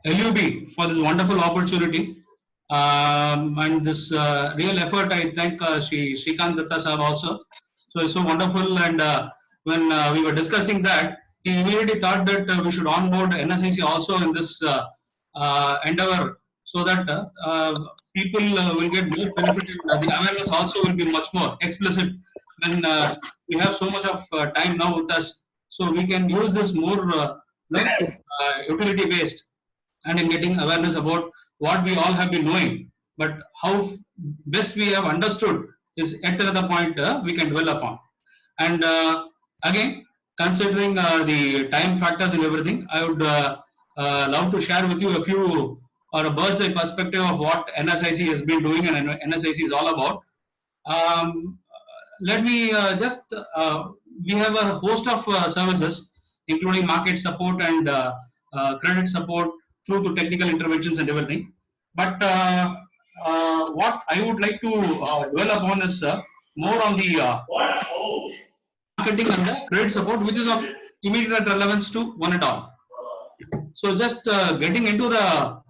LUB for this wonderful opportunity and this real effort. I thank Shrikant Datta Sahab also. So it's so wonderful. And when we were discussing that, he immediately thought that we should onboard NSIC also in this endeavor, so that people will get more benefited. The awareness also will be much more explicit when we have so much of time now with us. So we can use this more utility based and in getting awareness about what we all have been knowing, but how best we have understood is yet another point we can dwell upon. And again, considering the time factors and everything, I would love to share with you a few or a bird's eye perspective of what NSIC has been doing and NSIC is all about. Let me we have a host of services, including market support and credit support through to technical interventions and everything. But what I would like to dwell upon is more on the marketing and the credit support, which is of immediate relevance to one and all. So just getting into the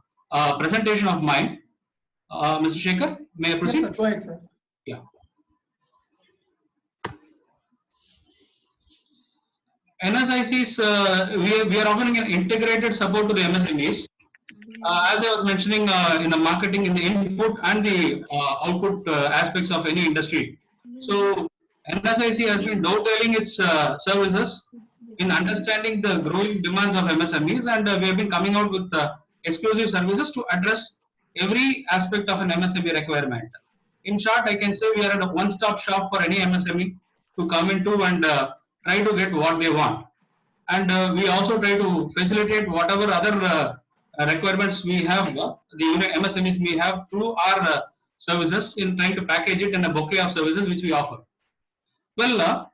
presentation of mine, Mr. Shekhar, may I proceed? Yes, sir. Go ahead, sir. Yeah. NSIC's, we are offering an integrated support to the MSMEs. As I was mentioning in the marketing, in the input and the output aspects of any industry. So NSIC has been dovetailing its services in understanding the growing demands of MSMEs, and we have been coming out with exclusive services to address every aspect of an MSME requirement. In short, I can say we are at a one-stop shop for any MSME to come into and try to get what they want. And we also try to facilitate whatever other requirements we have, the MSMEs we have through our services, in trying to package it in a bouquet of services which we offer. Well,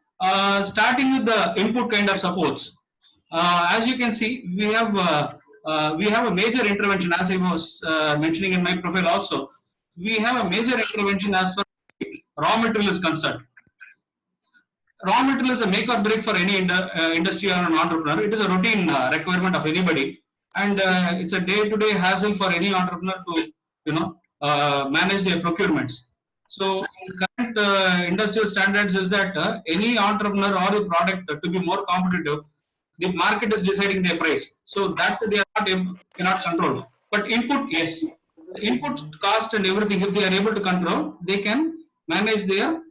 starting with the input kind of supports, as you can see, we have a major intervention, as I was mentioning in my profile also. We have a major intervention as far as raw material is concerned. Raw material is a make or break for any industry or an entrepreneur. It is a routine requirement of anybody, and it's a day-to-day hassle for any entrepreneur to manage their procurements. So current industrial standards is that any entrepreneur or a product to be more competitive, the market is deciding their price. So that they are cannot control. But input, yes, the input cost and everything, if they are able to control, they can manage their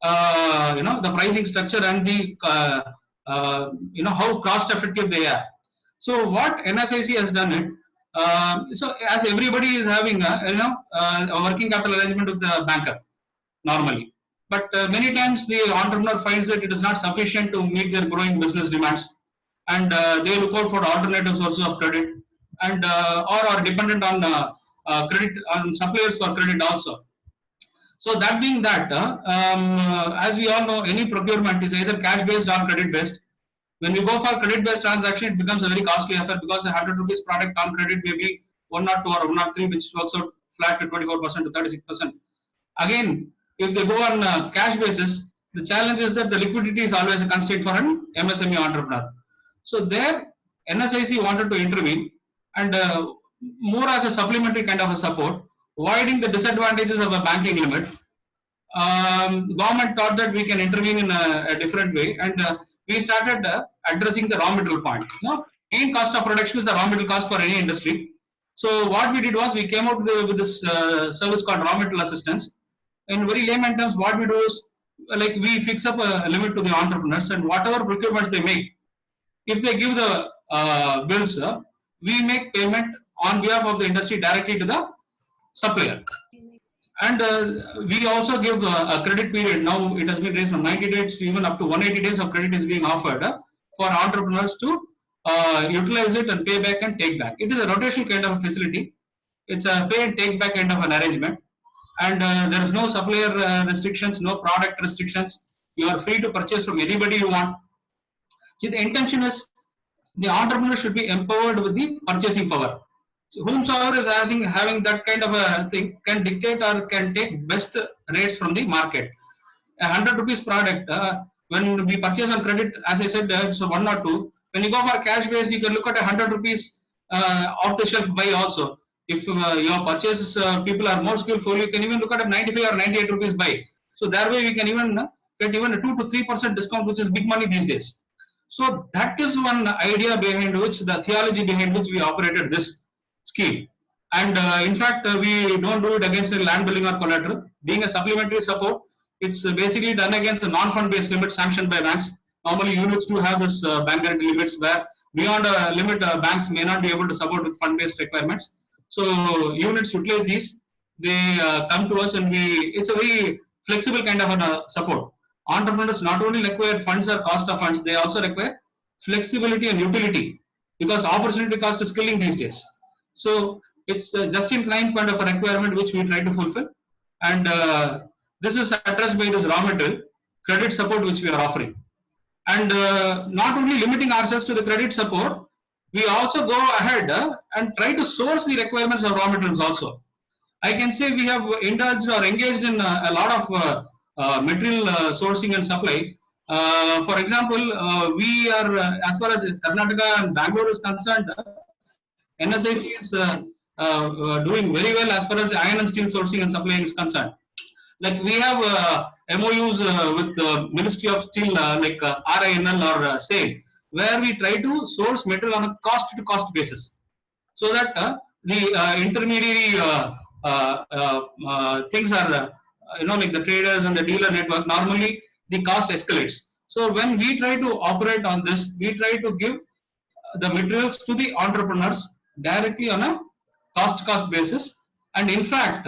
the pricing structure and the how cost effective they are. So what NSIC has done it, so as everybody is having a working capital arrangement with the banker normally, but many times the entrepreneur finds that it is not sufficient to meet their growing business demands, and they look out for alternative sources of credit, and or are dependent on credit on suppliers for credit also. So that being that, as we all know, any procurement is either cash based or credit based. When we go for credit based transaction, it becomes a very costly affair, because a 100 rupees product on credit may be 102 or 103, which works out flat to 24% to 36%. Again, if they go on cash basis, the challenge is that the liquidity is always a constraint for an MSME entrepreneur. So there, NSIC wanted to intervene, and more as a supplementary kind of a support, avoiding the disadvantages of a banking limit. Government thought that we can intervene in a different way, and we started addressing the raw material point. Main cost of production is the raw material cost for any industry. So what we did was, we came out with this service called raw material assistance. In very layman terms, what we do is, like, we fix up a limit to the entrepreneurs, and whatever procurements they make, if they give the bills, we make payment on behalf of the industry directly to the supplier. And we also give a credit period. Now it has been raised from 90 days to even up to 180 days of credit is being offered for entrepreneurs to utilize it and pay back and take back. It is a rotational kind of a facility. It's a pay and take back kind of an arrangement. And there is no supplier restrictions, no product restrictions. You are free to purchase from anybody you want. See, the intention is the entrepreneur should be empowered with the purchasing power. So whomsoever is having that kind of a thing can dictate or can take best rates from the market. A 100 rupees product, when we purchase on credit, as I said, it's 1 or 2. When you go for cash base, you can look at a 100 rupees off the shelf buy also. If your purchase people are more skillful, you can even look at a 95 or 98 rupees buy. So that way we can even get even a 2 to 3% discount, which is big money these days. So that is one idea behind which, the theology behind which we operated this scheme. And in fact, we don't do it against a land billing or collateral. Being a supplementary support, it's basically done against the non-fund based limit sanctioned by banks. Normally, units do have this bank guarantee limits where beyond a limit, banks may not be able to support with fund based requirements. So units utilize these. They come to us, and it's a very flexible kind of a support. Entrepreneurs not only require funds or cost of funds, they also require flexibility and utility, because opportunity cost is killing these days. So it's just in time kind of a requirement which we try to fulfill, and this is addressed by this raw material credit support which we are offering. And not only limiting ourselves to the credit support, we also go ahead and try to source the requirements of raw materials also. I can say we have indulged or engaged in a lot of material sourcing and supply. For example, we are, as far as Karnataka and Bangalore is concerned, NSIC is doing very well as far as iron and steel sourcing and supplying is concerned. Like we have MOUs with the Ministry of Steel, like RINL or SAIL, where we try to source material on a cost-to-cost basis, so that the intermediary things are, like the traders and the dealer network, normally the cost escalates. So when we try to operate on this, we try to give the materials to the entrepreneurs directly on a cost basis, and in fact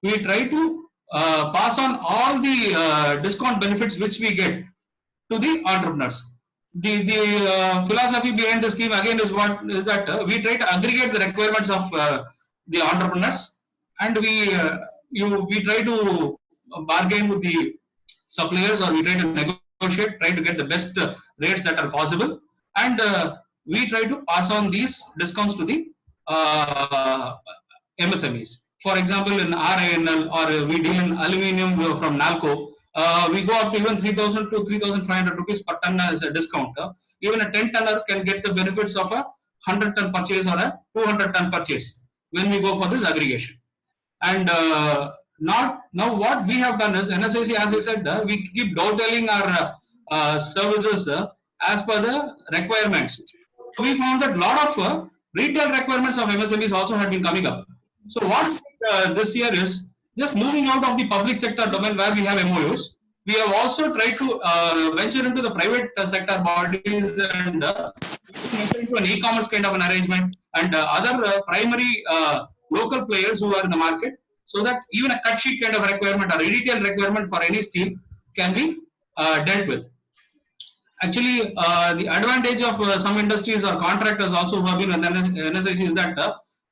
we try to pass on all the discount benefits which we get to the entrepreneurs. The philosophy behind the scheme again is that we try to aggregate the requirements of the entrepreneurs, and we try to bargain with the suppliers, or we try to negotiate, try to get the best rates that are possible, and we try to pass on these discounts to the MSMEs. For example, in RINL, or we deal in aluminium from NALCO, we go up to even 3,000 to 3,500 rupees per ton as a discount. Even a 10 tonner can get the benefits of a 100 ton purchase or a 200 ton purchase when we go for this aggregation. And now what we have done is, NSIC, as I said, we keep dovetailing our services as per the requirements. We found that a lot of retail requirements of MSMEs also had been coming up. So what this year is just moving out of the public sector domain where we have MOUs. We have also tried to venture into the private sector bodies and enter into an e-commerce kind of an arrangement, and other primary local players who are in the market, so that even a cut sheet kind of requirement or a retail requirement for any steel can be dealt with. Actually, the advantage of some industries or contractors also who have been in NSIC is that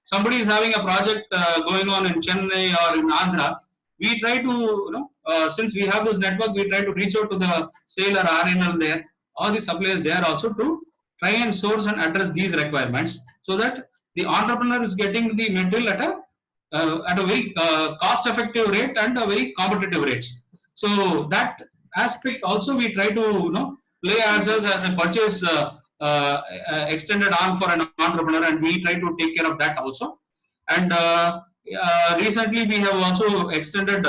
somebody is having a project going on in Chennai or in Andhra. We try to, since we have this network, we try to reach out to the SAIL or RINL there, or the suppliers there also, to try and source and address these requirements, so that the entrepreneur is getting the material at a very cost-effective rate and a very competitive rates. So that aspect also we try to play ourselves as a purchase extended arm for an entrepreneur, and we try to take care of that also. And recently we have also extended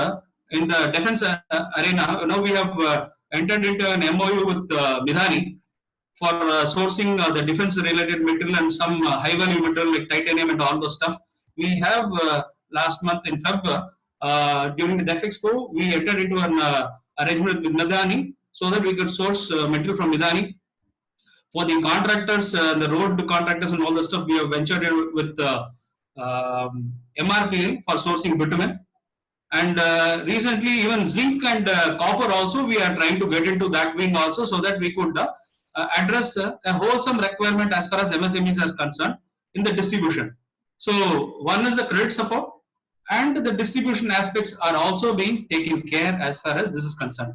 in the defense arena. Now we have entered into an MOU with Midani for sourcing the defense related material and some high value material like titanium and all those stuff. We have last month in Feb, during the DEF Expo, we entered into an arrangement with Midani, so that we could source material from Midani. For the contractors, the road contractors and all the stuff, we have ventured in with MRPL for sourcing bitumen. And recently, even zinc and copper also, we are trying to get into that wing also, so that we could address a wholesome requirement as far as MSMEs are concerned in the distribution. So one is the credit support, and the distribution aspects are also being taken care as far as this is concerned.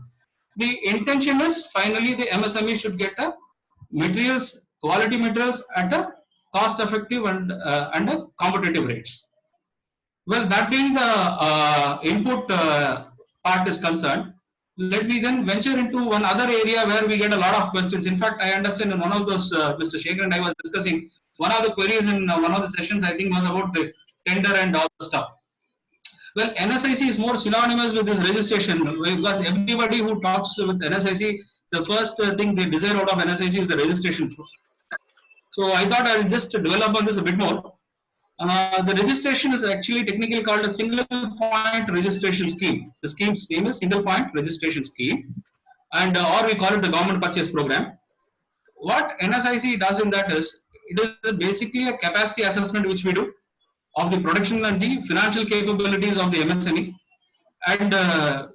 The intention is finally the MSME should get a materials, quality materials at a cost effective and a competitive rates. Well, that being the input part is concerned, let me then venture into one other area where we get a lot of questions. In fact, I understand in one of those, Mr. Shekhar and I was discussing, one of the queries in one of the sessions, I think, was about the tender and all the stuff. Well, NSIC is more synonymous with this registration, because everybody who talks with NSIC, the first thing they desire out of NSIC is the registration. So I thought I will just develop on this a bit more. The registration is actually technically called a single point registration scheme. The scheme's name is single point registration scheme, and or we call it the government purchase program. What NSIC does in that is, it is basically a capacity assessment which we do of the production and the financial capabilities of the MSME. And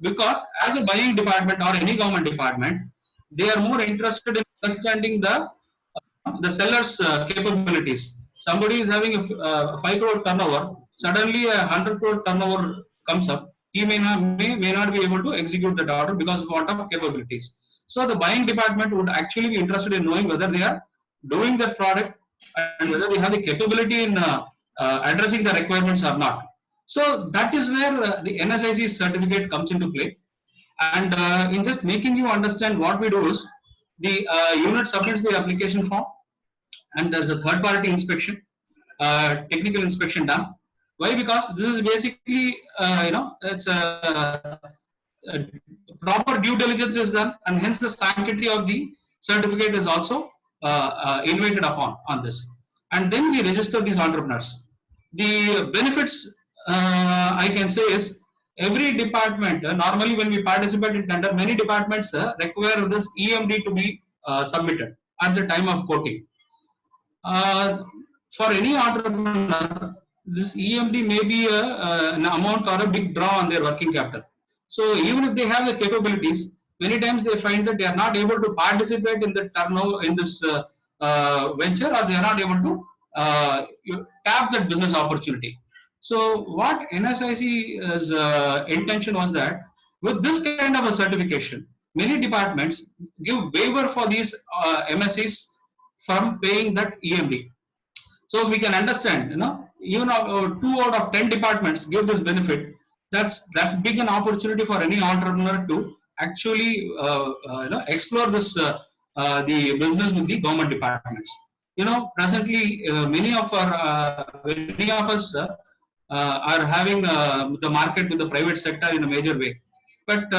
because as a buying department or any government department, they are more interested in understanding the seller's capabilities. Somebody is having a 5 crore turnover, suddenly a 100 crore turnover comes up, he may not be able to execute that order because of what of capabilities. So the buying department would actually be interested in knowing whether they are doing that product and whether they have the capability in addressing the requirements or not. So that is where the NSIC certificate comes into play. And in just making you understand what we do is, the unit submits the application form, and there's a third party inspection, technical inspection done. Why? Because this is basically, it's a proper due diligence is done, and hence the sanctity of the certificate is also invaded upon on this. And then we register these entrepreneurs. The benefits I can say is, every department, normally when we participate in tender, many departments require this EMD to be submitted at the time of quoting. For any entrepreneur, this EMD may be an amount or a big draw on their working capital. So even if they have the capabilities, many times they find that they are not able to participate in the turnover in this venture, or they are not able to tap that business opportunity. So what NSIC's intention was that, with this kind of a certification, many departments give waiver for these MSCs from paying that EMD. So we can understand, even 2 out of 10 departments give this benefit. That's that big an opportunity for any entrepreneur to actually explore this the business with the government departments. Presently many of us are having the market with the private sector in a major way, but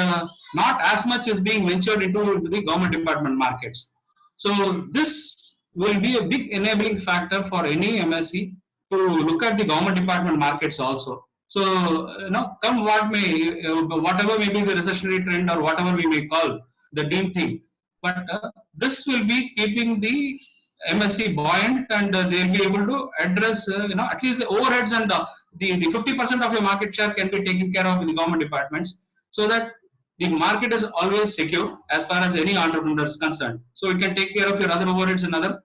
not as much is being ventured into the government department markets. So this will be a big enabling factor for any MSC to look at the government department markets also. So, come what may, whatever may be the recessionary trend or whatever we may call the deemed thing, but this will be keeping the MSC buoyant, and they'll be able to address, at least the overheads, and the 50% of your market share can be taken care of in the government departments, so that the market is always secure as far as any entrepreneur is concerned. So it can take care of your other overheads and other,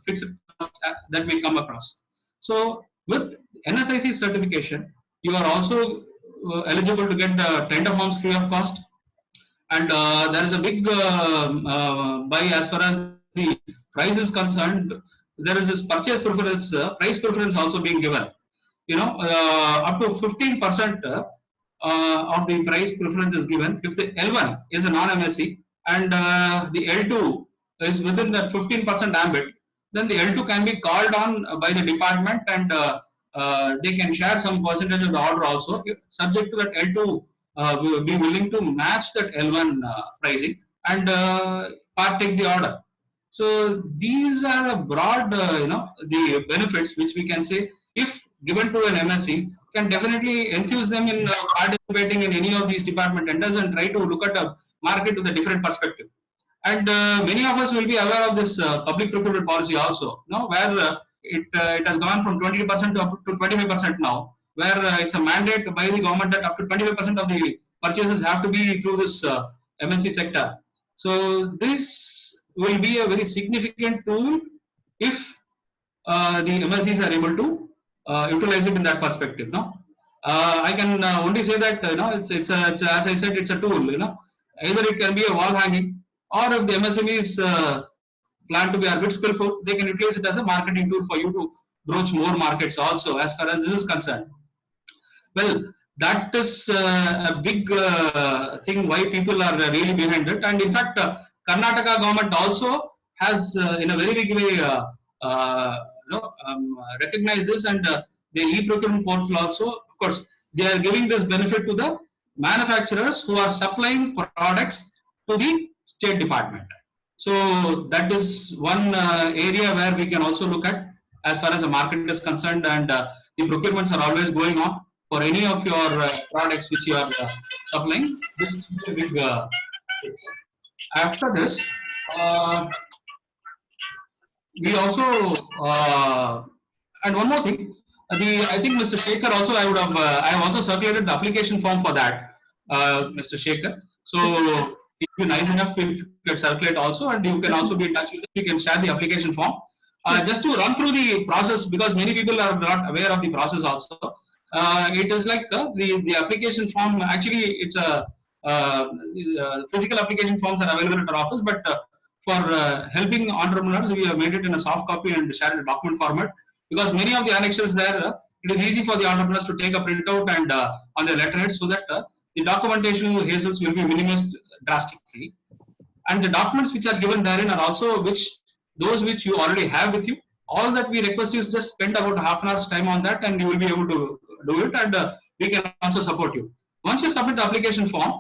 fixed costs that may come across. So with NSIC certification, you are also eligible to get the tender forms free of cost, and there is a big buy as far as the price is concerned. There is this purchase preference, price preference also being given. Up to 15% of the price preference is given if the L1 is a non-MSC, and the L2 is within that 15% ambit. Then the L2 can be called on by the department, and they can share some percentage of the order also, subject to that L2 will be willing to match that L1 pricing and partake the order. So these are a broad, the benefits which we can say, if given to an MSC, can definitely enthuse them in participating in any of these department tenders and try to look at a market with a different perspective. And many of us will be aware of this public procurement policy also, where it has gone from 20% to up to 25% now, where it's a mandate by the government that up to 25% of the purchases have to be through this MNC sector. So this will be a very significant tool if the MNCs are able to utilize it in that perspective. I can only say that it's as I said, it's a tool. Either it can be a wall hanging, or if the MSMEs plan to be a bit skillful, they can utilize it as a marketing tool for you to broach more markets also, as far as this is concerned. Well, that is a big thing why people are really behind it. And in fact, Karnataka government also has in a very big way recognize this, and the e-procurement portal also, of course, they are giving this benefit to the manufacturers who are supplying products to the State Department. So that is one area where we can also look at as far as the market is concerned, and the procurements are always going on for any of your products which you are supplying. This is a big. After this, we also and one more thing. I think Mr. Shekhar also, I have also circulated the application form for that, Mr. Shekhar. So it would be nice enough if you could circulate also, and you can also be in touch with us. You can share the application form. Just to run through the process, because many people are not aware of the process also. It is like the application form. Actually, it's a physical application forms are available at our office, but for helping entrepreneurs, we have made it in a soft copy and shared in a document format, because many of the annexures there, it is easy for the entrepreneurs to take a printout and on their letterhead, so that the documentation hassles will be minimized drastically. And the documents which are given therein are also those which you already have with you. All that we request is just spend about half an hour's time on that, and you will be able to do it, and we can also support you. Once you submit the application form,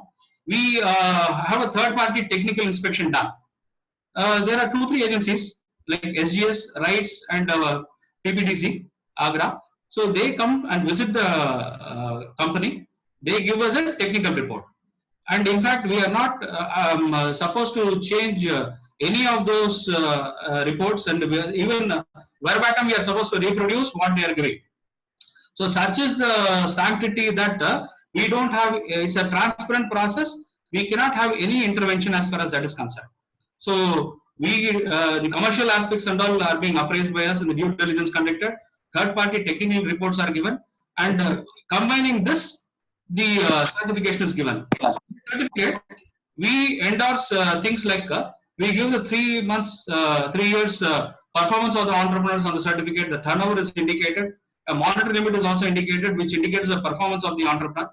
we have a third-party technical inspection done. There are 2-3 agencies like SGS, RITES, and PPDC, Agra. So they come and visit the company. They give us a technical report. And in fact, we are not supposed to change any of those reports, and even verbatim, we are supposed to reproduce what they are giving. So such is the sanctity that we don't have. It's a transparent process. We cannot have any intervention as far as that is concerned. So the commercial aspects and all are being appraised by us, and the due diligence conducted. Third-party technical reports are given, and combining this, the certification is given. Certificate, we endorse things like we give the 3 months, 3 years performance of the entrepreneurs on the certificate. The turnover is indicated. A monetary limit is also indicated, which indicates the performance of the entrepreneur.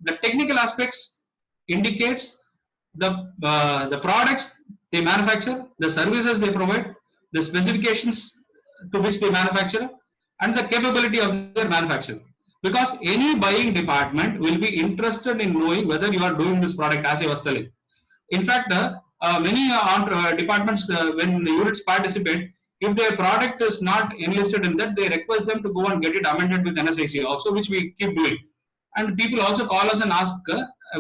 The technical aspects indicates the products they manufacture, the services they provide, the specifications to which they manufacture, and the capability of their manufacturing. Because any buying department will be interested in knowing whether you are doing this product, as I was telling. In fact, many departments, when the units participate, if their product is not enlisted in that, they request them to go and get it amended with NSIC also, which we keep doing. And people also call us and ask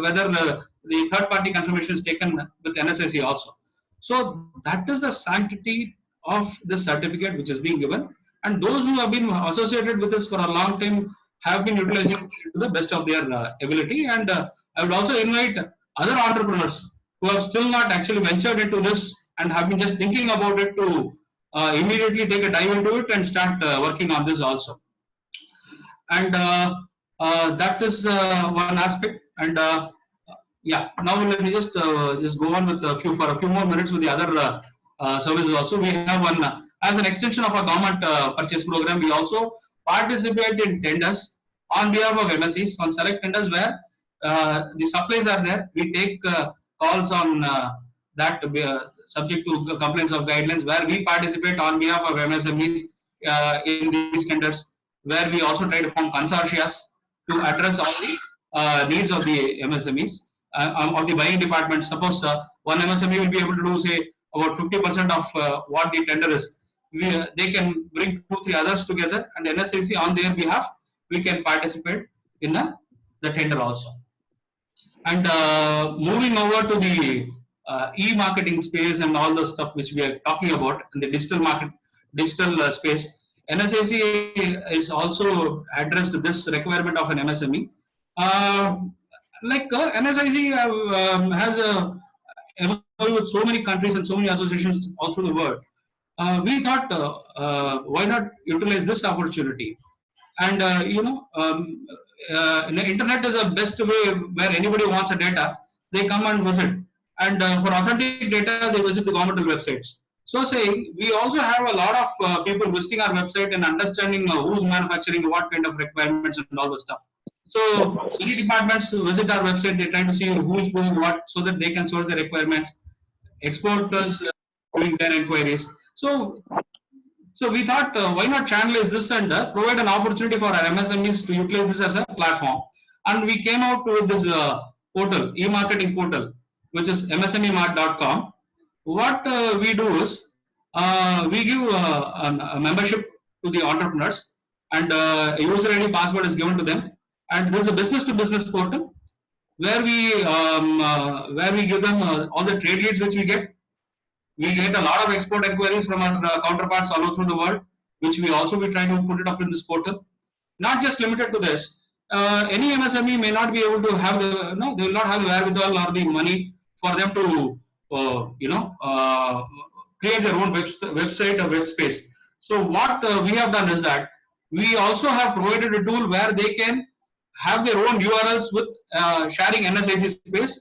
whether the third-party confirmation is taken with NSIC also. So that is the sanctity of the certificate which is being given. And those who have been associated with us for a long time have been utilizing it to the best of their ability. And I would also invite other entrepreneurs who have still not actually ventured into this and have been just thinking about it to immediately take a dive into it and start working on this also. And that is one aspect. And yeah, now let me just go on with for a few more minutes with the other services also. We have one as an extension of our government purchase program. We also participate in tenders on behalf of MSCs on select tenders where the supplies are there. We take calls on that subject to compliance of guidelines, where we participate on behalf of MSMEs in these tenders, where we also try to form consortia to address all the needs of the MSMEs of the buying department. Suppose one MSME will be able to do, say, about 50% of what the tender is. They can bring 2-3 others together, and NSIC on their behalf, we can participate in the tender also. And moving over to the e-marketing space and all the stuff which we are talking about in the digital space, NSIC is also addressed this requirement of an MSME. NSIC has a MOU with so many countries and so many associations all through the world. We thought, why not utilize this opportunity? And the internet is the best way where anybody wants a data, they come and visit. And for authentic data, they visit the governmental websites. So saying, we also have a lot of people visiting our website and understanding who's manufacturing, what kind of requirements and all the stuff. So many departments visit our website, they try to see who's doing what so that they can source the requirements. Exporters doing their inquiries. So So we thought, why not channelize this and provide an opportunity for our MSMEs to utilize this as a platform. And we came out with this portal, e-marketing portal, which is msmemart.com. What we do is we give a membership to the entrepreneurs, and a user ID password is given to them. And there's a business-to-business portal where we give them all the trade leads which we get. We get a lot of export inquiries from our counterparts all over through the world, which we also be trying to put it up in this portal. Not just limited to this. Any MSME may not be able to have the they will not have the wherewithal or the money for them to create their own website or web space. So what we have done is that we also have provided a tool where they can have their own URLs with sharing NSIC space.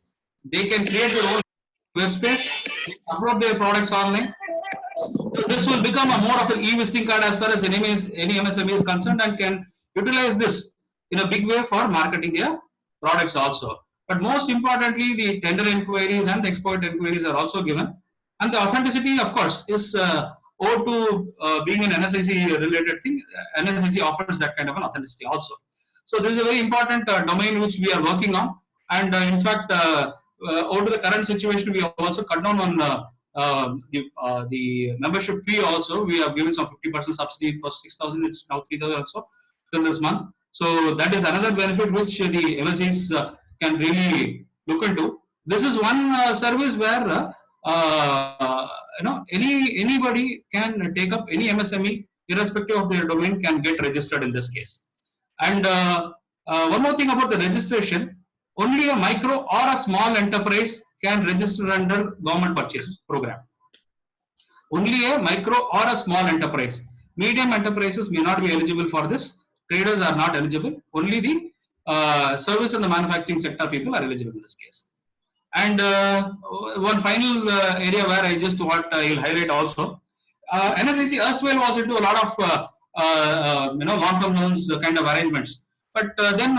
They can create their own web space, upload their products online. So this will become a more of an e-visiting card as far as any MSME is concerned, and can utilize this in a big way for marketing their products also. But most importantly, the tender inquiries and the export inquiries are also given. And the authenticity, of course, is owed to being an NSIC related thing. NSIC offers that kind of an authenticity also. So this is a very important domain which we are working on. And in fact, over to the current situation, we have also cut down on the membership fee also. We have given some 50% subsidy for 6,000, it's now 3,000 also till this month. So that is another benefit which the MSEs can really look into. This is one service where anybody can take up, any MSME, irrespective of their domain, can get registered in this case. And one more thing about the registration, only a micro or a small enterprise can register under government purchase program. Only a micro or a small enterprise. Medium enterprises may not be eligible for this. Traders are not eligible. Only the service and the manufacturing sector people are eligible in this case. And one final area where I just want I'll highlight also, NSIC erstwhile was into a lot of long-term loans kind of arrangements. But then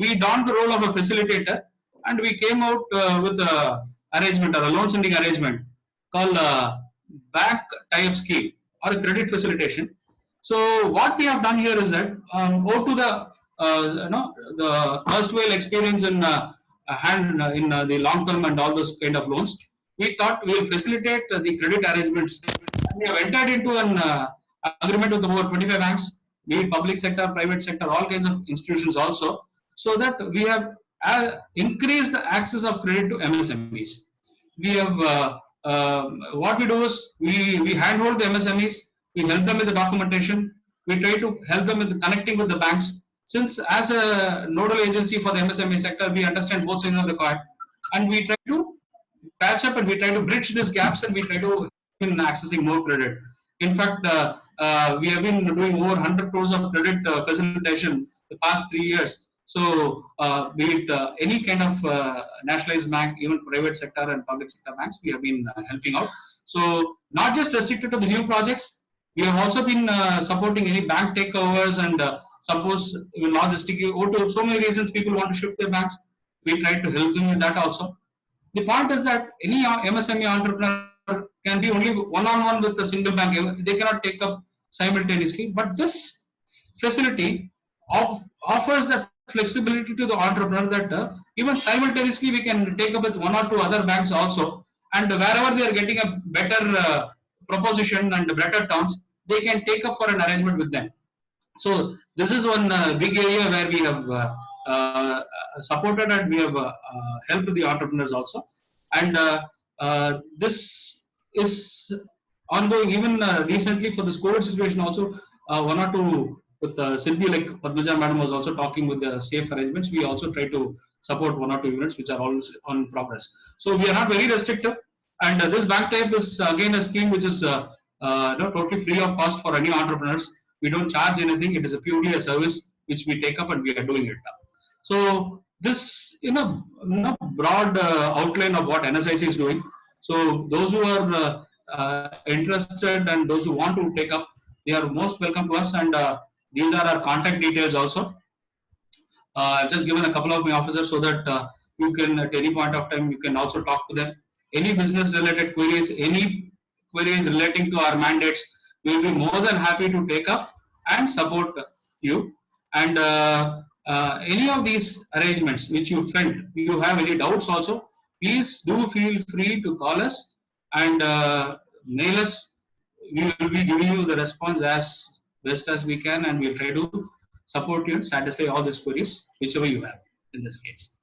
we donned the role of a facilitator, and we came out with a arrangement or a loan sending arrangement called bank tie-up scheme or a credit facilitation. So what we have done here is that owed to the erstwhile experience in the long term and all those kind of loans, we thought we will facilitate the credit arrangements. And we have entered into an agreement with about 25 banks, be it public sector, private sector, all kinds of institutions also, so that we have increased the access of credit to MSMEs. We have what we do is we handhold the MSMEs, we help them with the documentation, we try to help them with connecting with the banks. Since as a nodal agency for the MSME sector, we understand both sides of the coin, and we try to patch up and we try to bridge these gaps, and we try to in accessing more credit. In fact, we have been doing over 100 crores of credit facilitation the past 3 years. So, be it any kind of nationalized bank, even private sector and public sector banks, we have been helping out. So, not just restricted to the new projects, we have also been supporting any bank takeovers, and suppose logistic, so many reasons people want to shift their banks, we try to help them with that also. The point is that any MSME entrepreneur can be only one-on-one with a single bank. They cannot take up simultaneously. But this facility offers that flexibility to the entrepreneur that even simultaneously we can take up with one or two other banks also. And wherever they are getting a better proposition and better terms, they can take up for an arrangement with them. So this is one big area where we have supported and we have helped the entrepreneurs also. And this is ongoing. Even recently for this COVID situation also, one or two with Sylvie, like Padmaja madam was also talking with the safe arrangements. We also try to support one or two units which are always on progress. So we are not very restrictive. And this bank type is again a scheme which is totally free of cost for any entrepreneurs. We don't charge anything. It is purely a service which we take up and we are doing it now. So this in a broad outline of what NSIC is doing. So those who are interested and those who want to take up, they are most welcome to us. And these are our contact details also. I've just given a couple of my officers so that you can at any point of time you can also talk to them. Any business related queries, any queries relating to our mandates, we will be more than happy to take up and support you. And any of these arrangements which you felt you have any doubts also, please do feel free to call us and mail us. We will be giving you the response as best as we can, and we'll try to support you and satisfy all these queries, whichever you have in this case.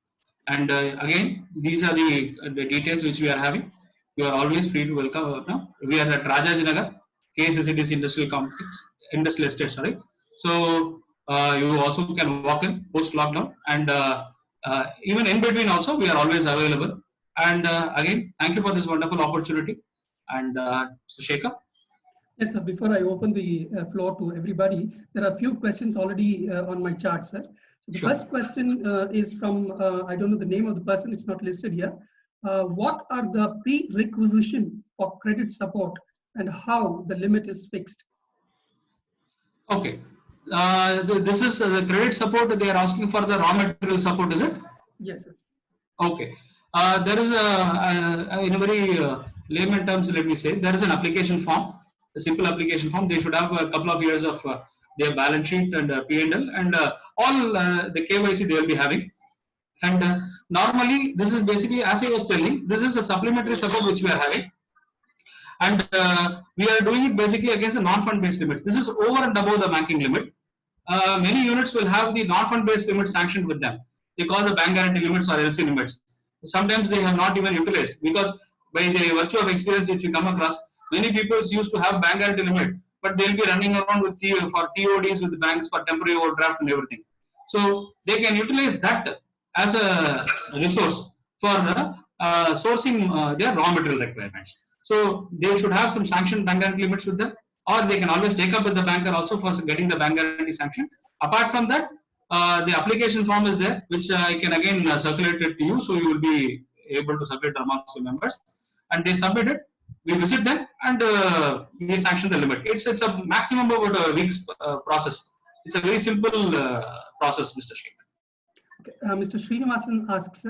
And again, these are the details which we are having. You are always free to welcome. We are at Rajajinagar, KSCDC Industrial Complex, Industrial Estate, sorry. So you also can walk in post lockdown, and even in between also we are always available. And again, thank you for this wonderful opportunity. And Mr. Shekhar. Yes, sir. Before I open the floor to everybody, there are a few questions already on my chart, sir. So the first question is from, I don't know the name of the person, it's not listed here. What are the prerequisition for credit support and how the limit is fixed? Okay. This is the credit support they are asking for the raw material support, is it? Yes, sir. Okay. There is in a very layman terms, let me say, there is an application form, a simple application form. They should have a couple of years of their balance sheet and P&L and all the KYC they will be having. And normally, this is basically, as I was telling, this is a supplementary support which we are having. And we are doing it basically against the non-fund based limits. This is over and above the banking limit. Many units will have the non-fund based limits sanctioned with them. They call the bank guarantee limits or LC limits. Sometimes they have not even utilized, because by the virtue of experience which we come across, many people used to have bank guarantee limit, but they'll be running around with for TODs with the banks for temporary overdraft and everything. So they can utilize that as a resource for sourcing their raw material requirements. So they should have some sanctioned bank guarantee limits with them, or they can always take up with the banker also for getting the bank guarantee sanction. Apart from that, the application form is there, which I can again circulate it to you, so you will be able to circulate amongst your members. And they submit it, we visit them, and we sanction the limit. It's a maximum of about a week's process. It's a very simple process, Mr. Shekhar. Okay. Mr. Srinivasan asks,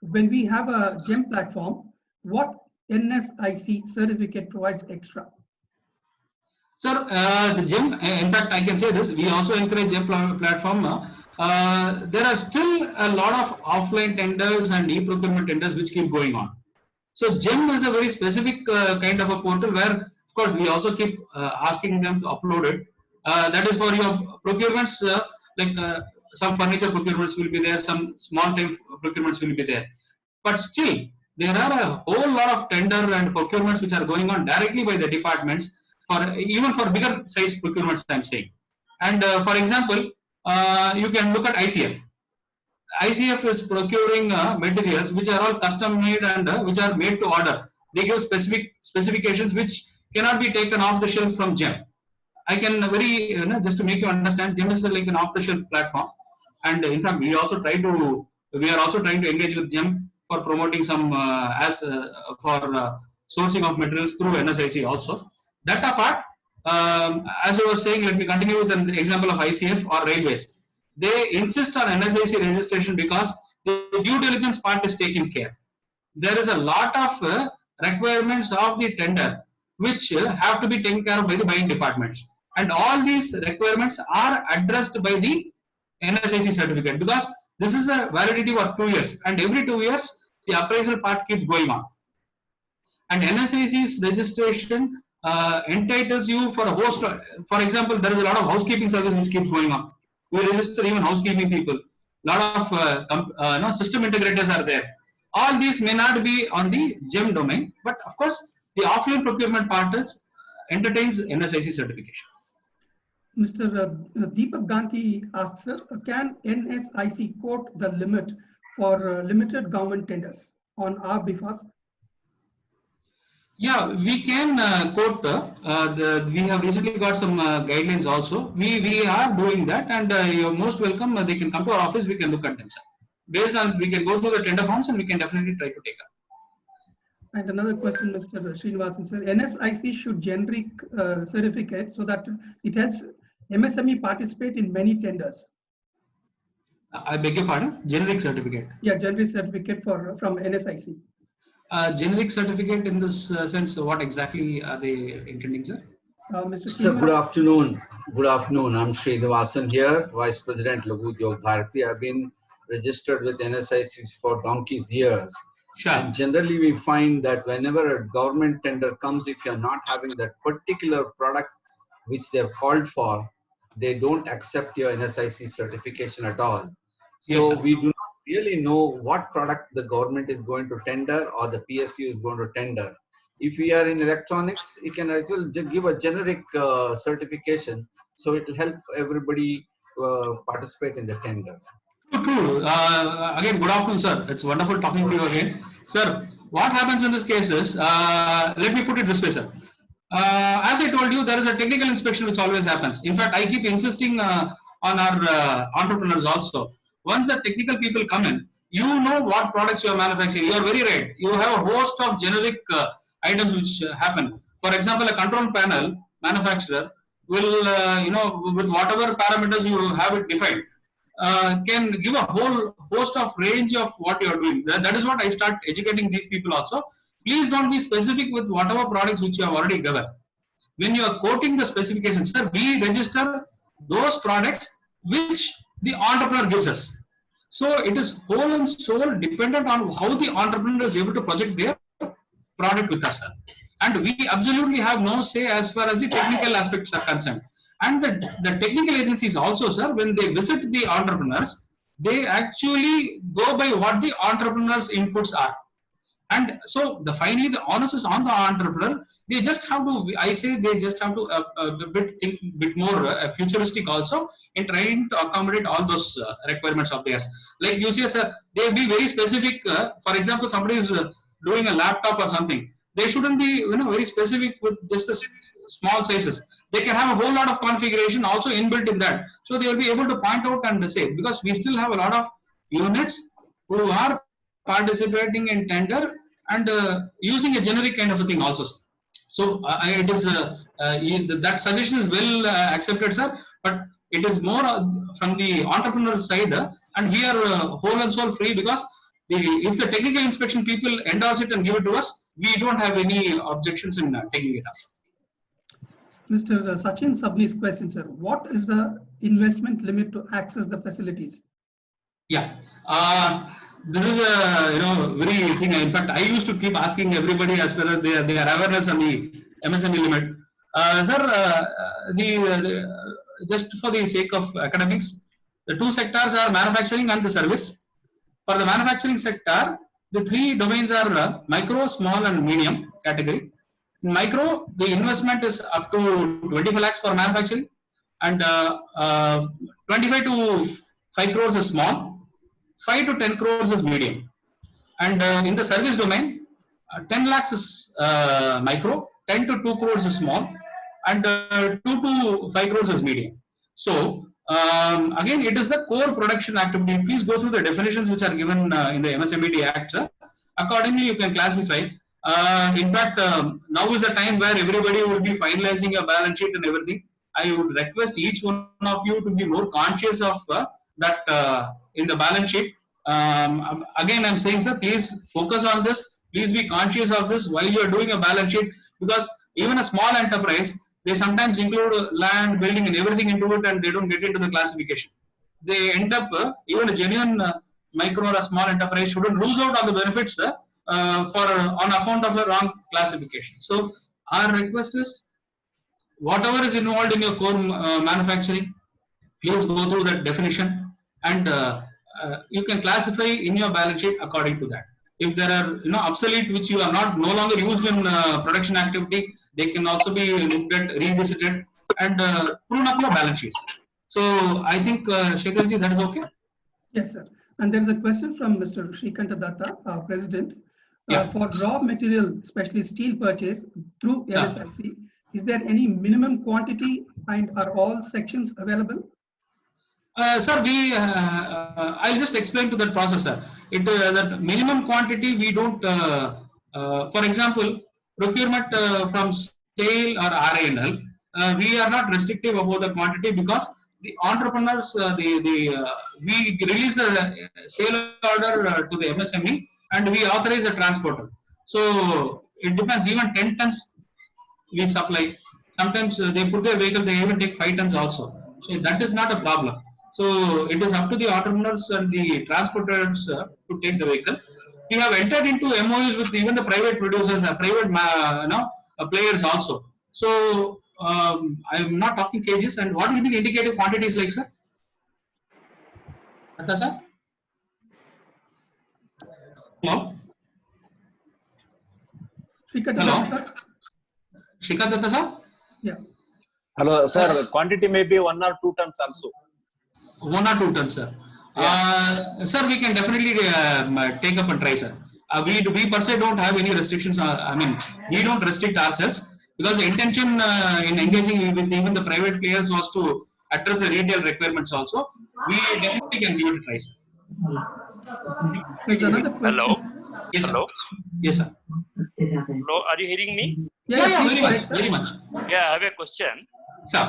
when we have a GEM platform, what NSIC certificate provides extra? Sir, the GEM, in fact, I can say this, we also encourage GEM platform. There are still a lot of offline tenders and e-procurement tenders which keep going on. So GEM is a very specific kind of a portal where, of course, we also keep asking them to upload it. That is for your procurements, like some furniture procurements will be there, some small time procurements will be there. But still, there are a whole lot of tender and procurements which are going on directly by the departments, for even for bigger size procurements, I'm saying. And for example, you can look at ICF. ICF is procuring materials which are all custom made and which are made to order. They give specific specifications which cannot be taken off the shelf from GEM. I can just to make you understand, GEM is like an off the shelf platform. And in fact, we are also trying to engage with GEM for promoting some for sourcing of materials through NSIC also. That apart, as I was saying, let me continue with an example of ICF or railways. They insist on NSIC registration because the due diligence part is taken care. There is a lot of requirements of the tender which have to be taken care of by the buying departments, and all these requirements are addressed by the NSIC certificate, because this is a validity of 2 years, and every 2 years the appraisal part keeps going on. And NSIC's registration entitles you for a host. For example, there is a lot of housekeeping service which keeps going on. We register even housekeeping people. A lot of system integrators are there. All these may not be on the GEM domain, but of course, the offline procurement part entertains NSIC certification. Mr. Deepak Gandhi asks, can NSIC quote the limit for limited government tenders on our behalf? Yeah, we can quote. We have recently got some guidelines also. We are doing that, and you're most welcome. They can come to our office. We can look at them, sir. Based on, we can go through the tender forms, and we can definitely try to take up. And another question, Mr. Srinivasan sir. NSIC should generic certificate so that it helps MSME participate in many tenders. I beg your pardon. Generic certificate. Yeah, generic certificate from NSIC. Generic certificate in this sense, what exactly are they intending, sir? Mr. Sir, good afternoon. Good afternoon. I'm Srinivasan here, Vice President Laghu Udyog Bharati. I've been registered with NSIC for donkey's years. Sure. And generally we find that whenever a government tender comes, if you're not having that particular product which they're called for, they don't accept your NSIC certification at all. So Yes, sir. we do not really know what product the government is going to tender or the PSU is going to tender. If we are in electronics, you can as well give a generic certification, so it will help everybody participate in the tender. True. Again, good afternoon, sir. It's wonderful talking to you again. Sir, what happens in this case is, let me put it this way, sir. As I told you, there is a technical inspection which always happens. In fact, I keep insisting on our entrepreneurs also. Once the technical people come in, you know what products you are manufacturing. You are very right. You have a host of generic items which happen. For example, a control panel manufacturer will, with whatever parameters you have it defined, can give a whole host of range of what you are doing. That is what I start educating these people also. Please don't be specific with whatever products which you have already given. When you are quoting the specifications, sir, we register those products which the entrepreneur gives us. So it is whole and soul dependent on how the entrepreneur is able to project their product with us, sir. And we absolutely have no say as far as the technical aspects are concerned. And the technical agencies also, sir, when they visit the entrepreneurs, they actually go by what the entrepreneurs' inputs are. And so finally the onus is on the entrepreneur. They just have to, I say, they just have to think a bit more futuristic also in trying to accommodate all those requirements of theirs. Like you say, sir, they be very specific. For example, somebody is doing a laptop or something. They shouldn't be, very specific with just the small sizes. They can have a whole lot of configuration also inbuilt in that. So they will be able to point out and say, because we still have a lot of units who are participating in tender and using a generic kind of a thing also. So it is that suggestion is well accepted, sir. But it is more from the entrepreneur side, and we are whole and soul free, because if the technical inspection people endorse it and give it to us, we don't have any objections in taking it up. Mr. Sachin Sabni's question, sir. What is the investment limit to access the facilities? Yeah. This is a very thing. In fact, I used to keep asking everybody as per their awareness on the MSME limit. Sir, just for the sake of academics, the two sectors are manufacturing and the service. For the manufacturing sector, the three domains are micro, small, and medium category. In micro, the investment is up to 25 lakhs for manufacturing, and 25 to 5 crores is small. 5 to 10 crores is medium. And in the service domain, 10 lakhs is micro, 10 to 2 crores is small, and 2 to 5 crores is medium. So again, it is the core production activity. Please go through the definitions which are given in the MSMED Act. Accordingly, you can classify. In fact, now is the time where everybody will be finalizing a balance sheet and everything. I would request each one of you to be more conscious of that in the balance sheet. Again, I'm saying, sir, please focus on this. Please be conscious of this while you are doing a balance sheet, because even a small enterprise, they sometimes include land, building, and everything into it, and they don't get into the classification. They end up, even a genuine micro or a small enterprise shouldn't lose out on the benefits on account of a wrong classification. So our request is, whatever is involved in your core manufacturing, please go through that definition, and you can classify in your balance sheet according to that. If there are obsolete which you are no longer used in production activity, they can also be looked at, revisited, and prune up your balance sheets. So I think Shekharji, that is okay. Yes, sir. And there is a question from Mr. Shrikanta Datta, our president. For raw material, especially steel purchase through NSIC, is there any minimum quantity, and are all sections available? Sir, I'll just explain to that process, sir. That minimum quantity we don't, for example, procurement from sale or RANL, we are not restrictive about the quantity, because the entrepreneurs, we release the sale order to the MSME, and we authorize a transporter. So it depends, even 10 tons we supply, Sometimes they put their vehicle, they even take 5 tons also. So that is not a problem. So it is up to the entrepreneurs and the transporters to take the vehicle. We have entered into MOUs with even the private producers, private players also. So I am not talking kgs. And what will be the indicative quantities like, sir? Atta sir? Hello? Hello? Shikha Datta sir? Yeah. Hello, sir. Quantity may be 1 or 2 tons also. 1 or 2 tons, sir. Sir, we can definitely take up and try, sir. We per se don't have any restrictions. I mean, we don't restrict ourselves because the intention in engaging with even the private players was to address the retail requirements also. We definitely can give it a try, sir. There's another question. Hello. Yes, sir. Hello. Yes, sir. Hello. Are you hearing me? Yeah, please very go much, ahead, sir. very much. Yeah, I have a question. Sir.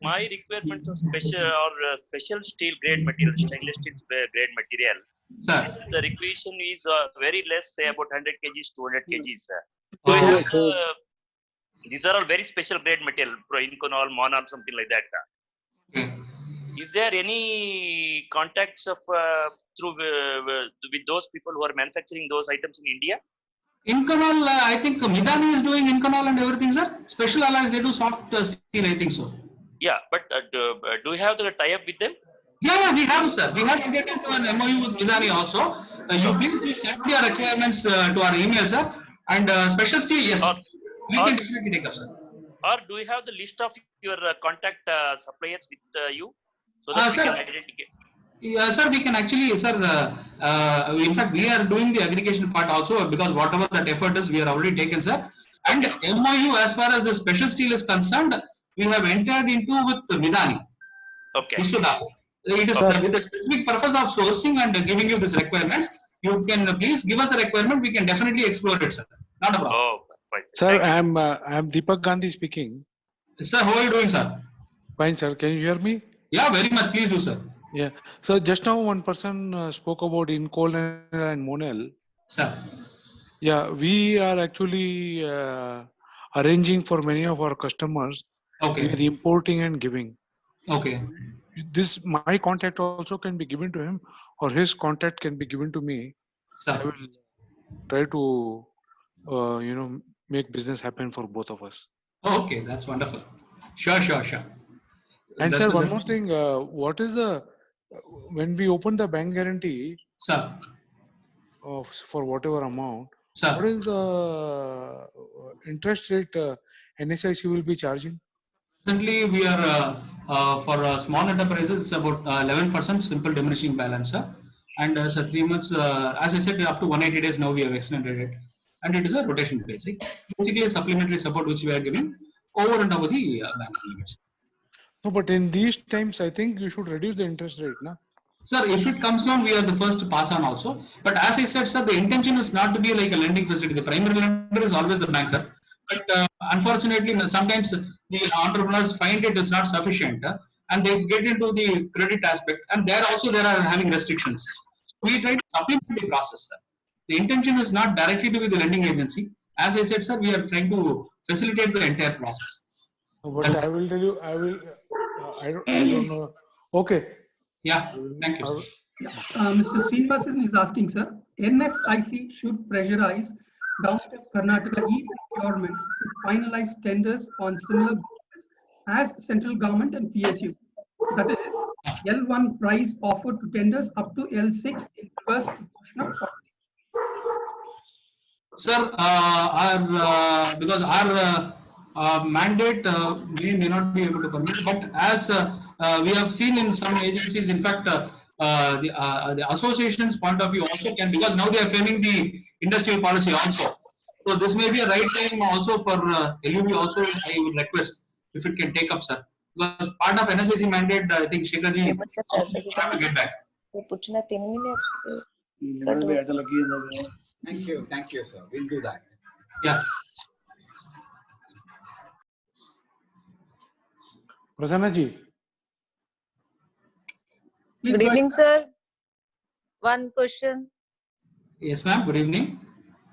My requirements of special steel grade material, stainless steel grade material. Sir. The requisition is very less, say about 100 kgs, 200 kgs. Do you have these are all very special grade material, Inconol, Monol, something like that. Okay. Is there any contacts of through with those people who are manufacturing those items in India? Inconol, I think Midani is doing Inconol and everything, sir. Special alloys, they do soft steel, I think so. Yeah, but do you have the tie-up with them? Yeah, we have, sir. We have entered into an MOU with Midani also. You please do send your requirements to our email, sir. And special steel, yes, we can definitely take up, sir. Or do you have the list of your contact suppliers with you so that we sir, can identify? Yeah, sir, we can actually, sir, in fact, we are doing the aggregation part also because whatever that effort is, we are already taken, sir. And MOU, as far as the special steel is concerned, we have entered into with Midani. Okay. It is with the specific purpose of sourcing and giving you this requirement. You can please give us the requirement. We can definitely explore it, sir. Not a problem. Oh, fine. Sir, I'm Deepak Gandhi speaking. Sir, how are you doing, sir? Fine, sir. Can you hear me? Yeah, very much. Please do, sir. Yeah. So just now one person spoke about Incol and Monel. Sir. Yeah, we are actually arranging for many of our customers. Okay. We are importing and giving. Okay. My contact also can be given to him, or his contact can be given to me. Sir. I will try to, make business happen for both of us. Okay, that's wonderful. Sure. And sir, one more thing. What is when we open the bank guarantee? Sir. For whatever amount, sir, what is the interest rate NSIC will be charging? Recently, we are for small enterprises, it's about 11% simple diminishing balance, sir. And so 3 months, as I said, up to 180 days now we have extended it, and it is a rotation basic. Basically, a supplementary support which we are giving over and above the bank limits. No, but in these times, I think you should reduce the interest rate, na? Sir, if it comes down, we are the first to pass on also. But as I said, sir, the intention is not to be like a lending facility. The primary lender is always the banker. But unfortunately, sometimes the entrepreneurs find it is not sufficient and they get into the credit aspect. And there also there are having restrictions. We try to supplement the process, sir. The intention is not directly to be the lending agency. As I said, sir, we are trying to facilitate the entire process. But I will tell you, I don't know. Okay. Yeah, thank you. Mr. Srinivasan is asking, sir, NSIC should pressurize Government of Karnataka e-procurement to finalize tenders on similar basis as central government and PSU. That is, L1 price offered to tenders up to L6 in reverse proportion of 40. Sir, because our mandate may not be able to permit, but as we have seen in some agencies, in fact, the association's point of view also can, because now they are framing the industrial policy also. So this may be a right time also for LUB also. I would request if it can take up, sir, because part of NSIC mandate, I think Shekharji have to get back. Thank you, sir. We'll do that. Yeah. Prasanna ji. Good evening, sir. One question. Yes, ma'am. Good evening.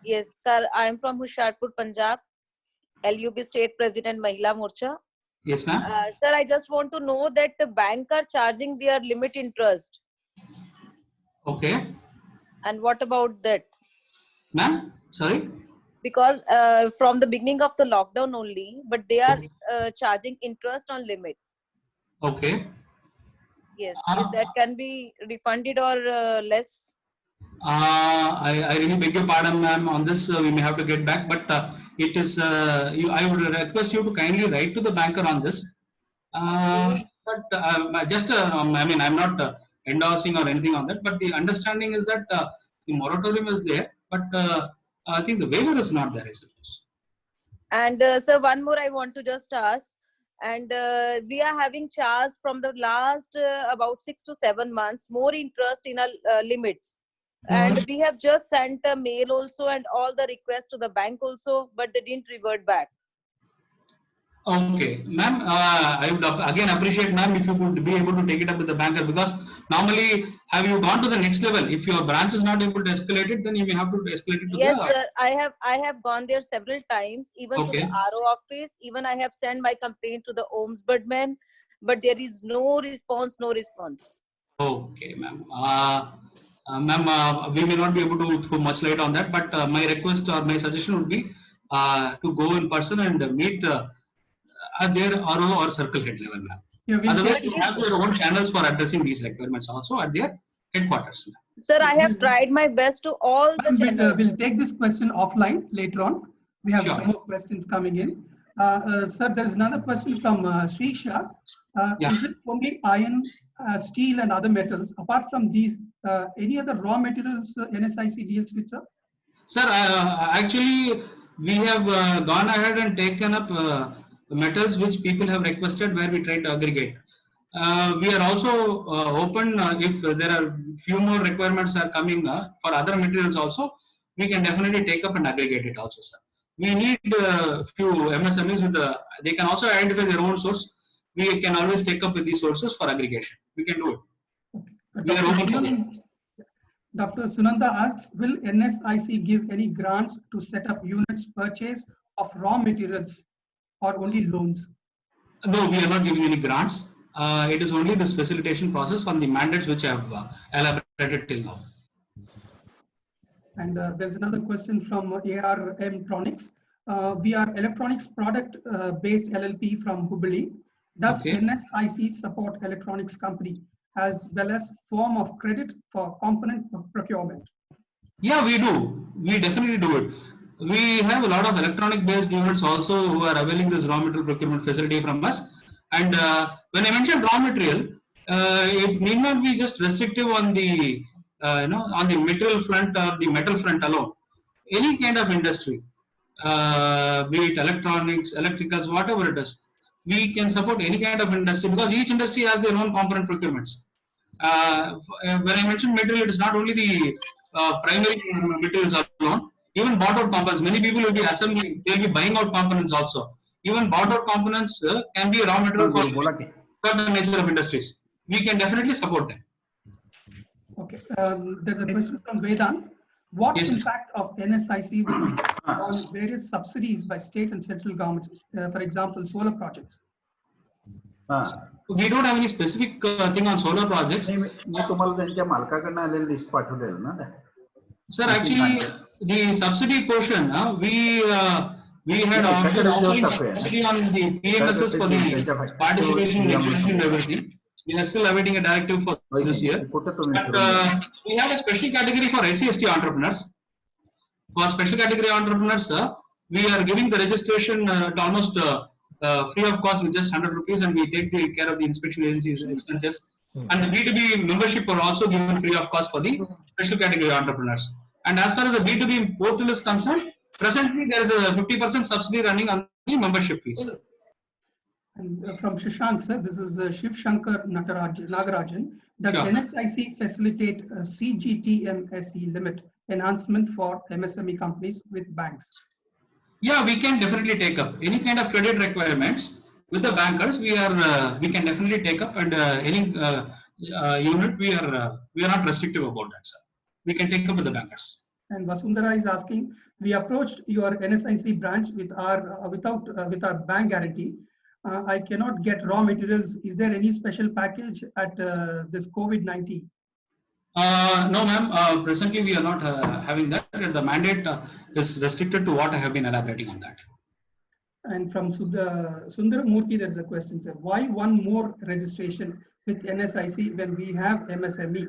Yes, sir. I am from Hoshiarpur, Punjab. LUB State President, Mahila Morcha. Yes, ma'am. Sir, I just want to know that the bank are charging their limit interest. Okay. And what about that? Ma'am, sorry. Because from the beginning of the lockdown only, but they are charging interest on limits. Okay. Yes, is that can be refunded or less? I really beg your pardon, ma'am. On this, we may have to get back, but it is. I would request you to kindly write to the banker on this. But just, I mean, I'm not endorsing or anything on that. But the understanding is that the moratorium is there, but I think the waiver is not there, I suppose. And sir, one more I want to just ask. And we are having charged from the last about 6 to 7 months more interest in our limits. And we have just sent a mail also and all the requests to the bank also, but they didn't revert back. Okay, ma'am, I would again appreciate, ma'am, if you could be able to take it up with the banker, because normally, have you gone to the next level? If your branch is not able to escalate it, then you may have to escalate it to yes, the... sir, I have gone there several times, even to the RO office. Even I have sent my complaint to the ombudsman, but there is no response, no response. Okay, ma'am. Ma'am, we may not be able to throw much light on that, but my request or my suggestion would be to go in person and meet at their RO or circle head level, ma'am. Yeah, Otherwise, you have your own channels for addressing these requirements also at their headquarters. Sir, I have tried my best to all the channels. We'll take this question offline later on. We have some more questions coming in. Sir, there is another question from Sri Shah. Is it only iron, steel and other metals? Apart from these, any other raw materials NSIC deals with, sir? Sir, actually, we have gone ahead and taken up metals which people have requested where we try to aggregate. We are also open if there are few more requirements are coming for other materials also, we can definitely take up and aggregate it also, sir. We need few MSMEs with they can also identify their own source. We can always take up with these sources for aggregation. We can do it. We are open for it. Dr. Sunanda asks, will NSIC give any grants to set up units purchase of raw materials or only loans? No, we are not giving any grants. It is only this facilitation process on the mandates which I have elaborated till now. And there's another question from ARM Tronics. We are electronics product based LLP from Hubli. Does NSIC support electronics company as well as form of credit for component procurement? Yeah, we do. We definitely do it. We have a lot of electronic based units also who are availing this raw material procurement facility from us. And when I mentioned raw material, it need not be just restrictive on the on the material front or the metal front alone. Any kind of industry, be it electronics, electricals, whatever it is, we can support any kind of industry because each industry has their own component procurements. When I mentioned material, it is not only the primary materials alone, even bought out components. Many people will be assembling, they will be buying out components also. Even bought out components can be raw material for certain nature of industries. We can definitely support them. Okay, there's a question from Vedant. What impact of NSIC will be on various subsidies by state and central governments, for example, solar projects? We don't have any specific thing on solar projects. Sir, actually, the subsidy portion, we had offering subsidy on the PMSS for the participation, registration and everything. We are still awaiting a directive for this year. But we have a special category for SC/ST entrepreneurs. For special category entrepreneurs, we are giving the registration at almost free of cost with just 100 rupees, and we take care of the inspection agency's expenses. And the B2B membership are also given free of cost for the special category entrepreneurs. And as far as the B2B portal is concerned, presently there is a 50% subsidy running on the membership fees. And from Shashank, sir, this is Shiv Shankar Nagarajan. Does NSIC facilitate CGTMSE limit enhancement for MSME companies with banks? Yeah, we can definitely take up any kind of credit requirements with the bankers. We can definitely take up, and any unit we are not restrictive about that, sir. We can take up with the bankers. And Vasundhara is asking, we approached your NSIC branch with our with our bank guarantee. I cannot get raw materials. Is there any special package at this COVID-19? No, ma'am. Presently, we are not having that. The mandate is restricted to what I have been elaborating on that. And from Sundaramurthy, there is a question, sir. Why one more registration with NSIC when we have MSME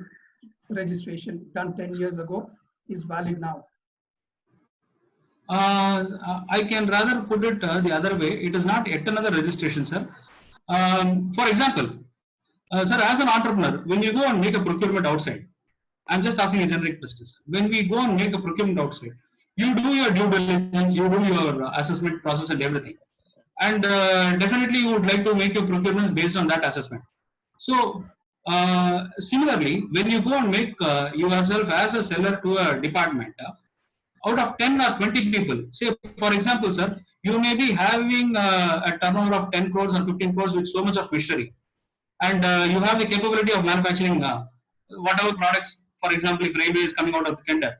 registration done 10 years ago is valid now? I can rather put it the other way. It is not yet another registration, sir. For example, sir, as an entrepreneur, when you go and make a procurement outside, I'm just asking a generic question, sir. When we go and make a procurement outside, you do your due diligence, you do your assessment process and everything. And definitely you would like to make your procurement based on that assessment. So similarly, when you go and make yourself as a seller to a department, out of 10 or 20 people, say for example, sir, you may be having a turnover of 10 crores or 15 crores with so much of machinery, and you have the capability of manufacturing whatever products, for example, if railway is coming out of the tender.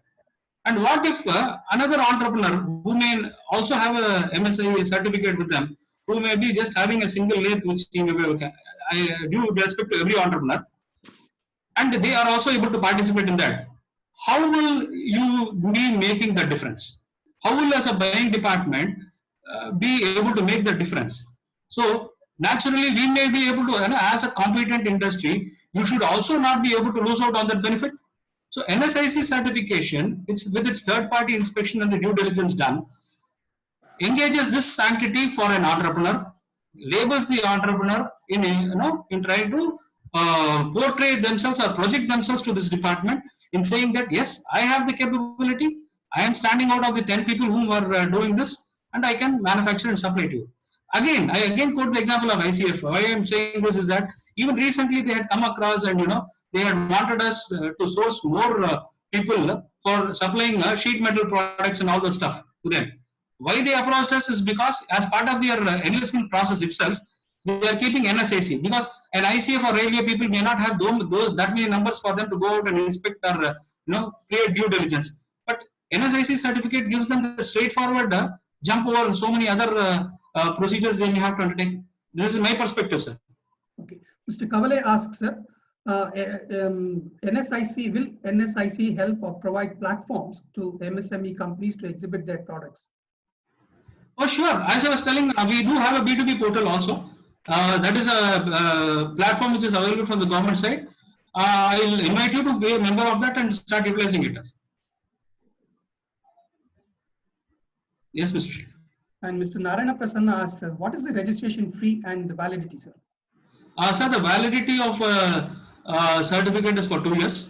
And what if another entrepreneur who may also have a MSI certificate with them, who may be just having a single lathe, which he may be, okay, I do respect to every entrepreneur, and they are also able to participate in that. How will you be making the difference? How will, as a buying department, be able to make the difference? So naturally, we may be able to, as a competent industry, you should also not be able to lose out on that benefit. So NSIC certification, it's with its third-party inspection and the due diligence done, engages this sanctity for an entrepreneur, labels the entrepreneur in trying to portray themselves or project themselves to this department in saying that yes, I have the capability, I am standing out of the 10 people who are doing this, and I can manufacture and supply to you. Again, I quote the example of ICF. Why I am saying this is that even recently they had come across and they had wanted us to source more people for supplying sheet metal products and all the stuff to them. Why they approached us is because as part of their enlistment process itself, they are keeping NSIC, because an ICF or railway people may not have that many numbers for them to go out and inspect or create due diligence. But NSIC certificate gives them the straightforward jump over so many other procedures they may have to undertake. This is my perspective, sir. Okay, Mr. Kavale asks, sir, NSIC, will NSIC help or provide platforms to MSME companies to exhibit their products? Oh, sure. As I was telling, we do have a B2B portal also. That is a platform which is available from the government side. I'll invite you to be a member of that and start utilizing it. Yes, Mr. Sheikh. And Mr. Narayana Prasanna asks, sir, what is the registration fee and the validity, sir? Sir, the validity of certificate is for 2 years,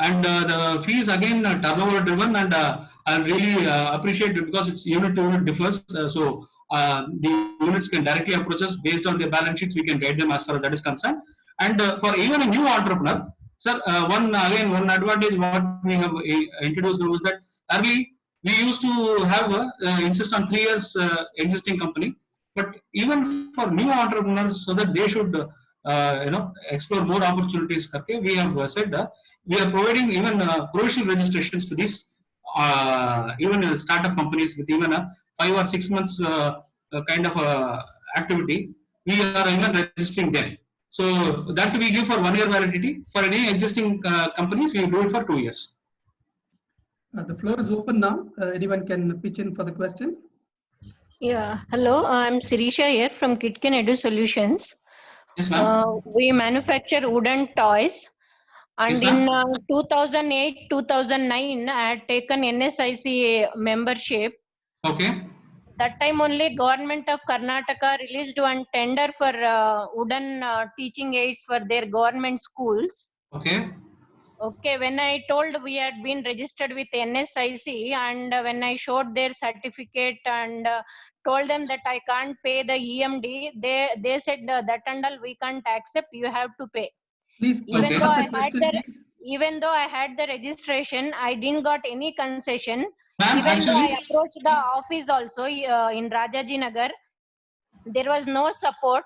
and the fee is again turnover driven, and I really appreciate it because it's unit to unit differs. So the units can directly approach us based on their balance sheets. We can guide them as far as that is concerned. And for even a new entrepreneur, sir, one advantage what we have introduced was that early we used to have insist on 3 years existing company, but even for new entrepreneurs, so that they should explore more opportunities. Okay, we have said we are providing even provisional registrations to these even startup companies with even a 5 or 6 months kind of activity. We are even registering them. So that we give for 1 year validity. For any existing companies, we do it for 2 years. The floor is open now. Anyone can pitch in for the question. Yeah, hello, I'm Sirisha here from Kitken Edu Solutions. Yes, ma'am. We manufacture wooden toys. And Yes, in 2008-2009, I had taken NSIC membership. Okay. That time only government of Karnataka released one tender for wooden teaching aids for their government schools. Okay. Okay, when I told we had been registered with NSIC, and when I showed their certificate and told them that I can't pay the EMD, they said that and all we can't accept, you have to pay. Please, Even please. Even though I had the registration, I didn't got any concession. Ma'am, Even though I actually, approached the office also in Rajaji Nagar, there was no support.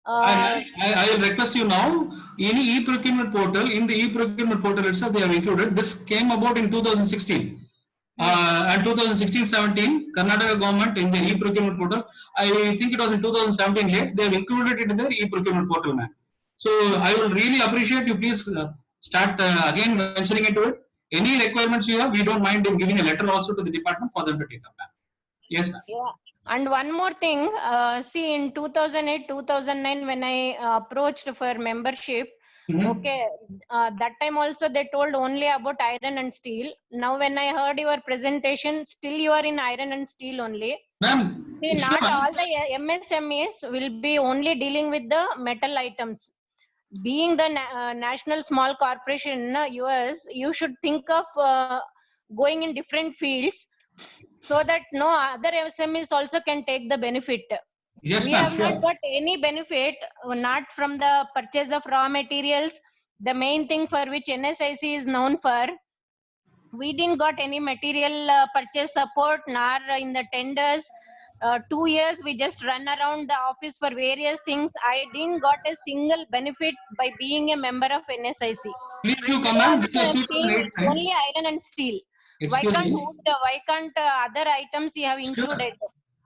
I will request you now, any e-procurement portal, in the e-procurement portal itself, they have included. This came about in 2016. And 2016-17, Karnataka government in the e-procurement portal, I think it was in 2017 late, they have included it in their e-procurement portal, ma'am. So I will really appreciate you please start again venturing into it. Any requirements you have, we don't mind in giving a letter also to the department for them to take up, ma'am. Yes, ma'am. Yeah. And one more thing, see in 2008, 2009, when I approached for membership, okay, that time also they told only about iron and steel. Now when I heard your presentation, still you are in iron and steel only. Ma'am, See, sure, not ma'am. all the MSMEs will be only dealing with the metal items. Being the national small corporation, yours, you should think of going in different fields so that no other SMEs also can take the benefit. Yes, We ma'am, have sure. not got any benefit, not from the purchase of raw materials. The main thing for which NSIC is known for, we didn't got any material purchase support, nor in the tenders. 2 years we just run around the office for various things. I didn't got a single benefit by being a member of NSIC. Please do come, They ma'am. are This was seeing 2008 time. only iron and steel. Why Excuse can't me. other items you have included?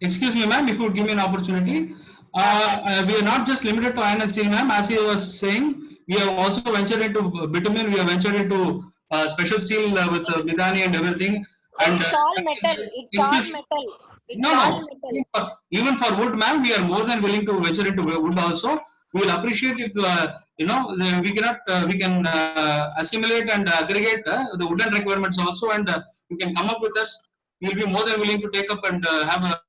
Excuse me, ma'am, if you would give me an opportunity. We are not just limited to iron and steel, ma'am. As he was saying, we have also ventured into bitumen, we have ventured into special steel with Midani and everything. And It's all metal. It's all metal. It's no, all no. metal. Even for wood, ma'am, we are more than willing to venture into wood also. We will appreciate if we cannot we can assimilate and aggregate the wooden requirements also, and you can come up with us. We will be more than willing to take up and have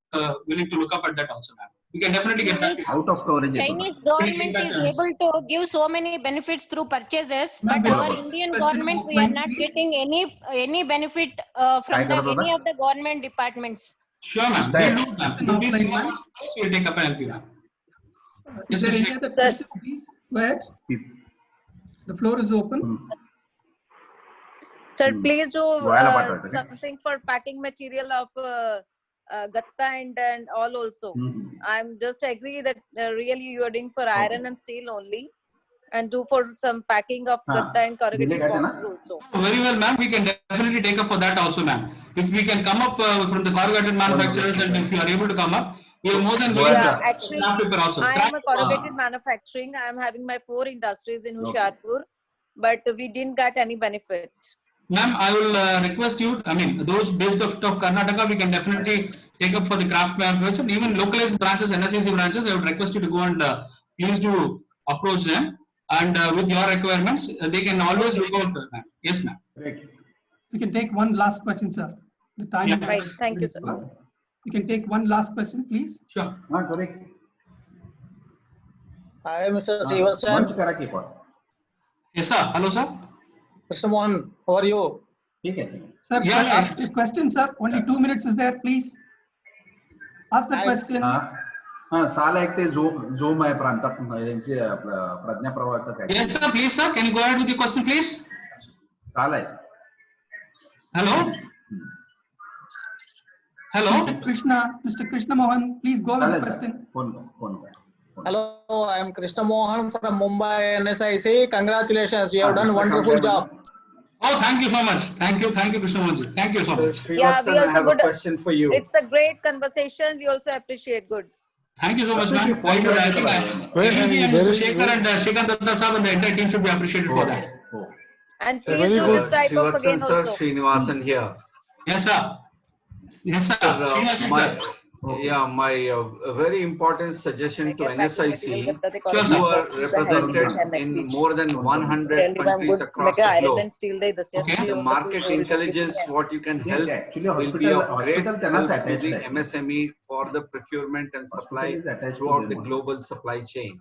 willing to look up at that also, ma'am. We can definitely get back to you. Out of coverage. Chinese government is able to give so many benefits through purchases, but our Indian government, we are not getting any benefit from any of the government departments. Sure, ma'am. We'll do, ma'am. Please give us, we'll take up and help you, ma'am. Is there any other question, please? Go ahead. The floor is open. Sir, please do something for packing material of gatta and all also. I'm just agree that really you are doing for iron and steel only, and do for some packing of gatta and corrugated boxes also. Very well, ma'am. We can definitely take up for that also, ma'am. If we can come up from the corrugated manufacturers, and if you are able to come up, we are more than willing to actually, I am a corrugated manufacturing. I am having my 4 industries in Hoshiarpur, but we didn't get any benefit. Ma'am, I will request you, I mean, those based of Karnataka, we can definitely take up for the craft manufacture. Even localized branches, NSIC branches, I would request you to go and please do approach them. And with your requirements, they can always look out. Yes, ma'am. We can take one last question, sir. The time. Yeah. Right. Thank you, sir. We can take one last question, please. Sure. Correct. Hi, Mr. Srivasan. Yes, sir. Hello, sir. Mr. Mohan, how are you? Sir, ask the question, sir. Only 2 minutes is there, please. Ask the question. साल ऐकते zone आहे प्रांतात यांचे प्रज्ञा प्रवाहाचं काय. Yes, sir. Please, sir. Can you go ahead with your question, please? साल आहे. Hello. Hello. Mr. Krishna Mohan, please go with the question. Hello, I am Krishna Mohan from Mumbai NSIC. Congratulations, you have done wonderful job. Oh, thank you so much. Thank you, Krishna Mohan. Thank you so much. Yeah, we also have a question for you. It's a great conversation. We also appreciate. Good. Thank you so much, ma'am. I think Mr. Shekhar and Shrikant Datta Sahab and the entire team should be appreciated for that. And please do this type of again sir, also. Srinivasan here. Yes, sir. Yes, sir. My very important suggestion to NSIC, you are represented in more than 100 countries across the globe. Okay. The market intelligence, what you can help will be of great help to the MSME for the procurement and supply throughout the global supply chain.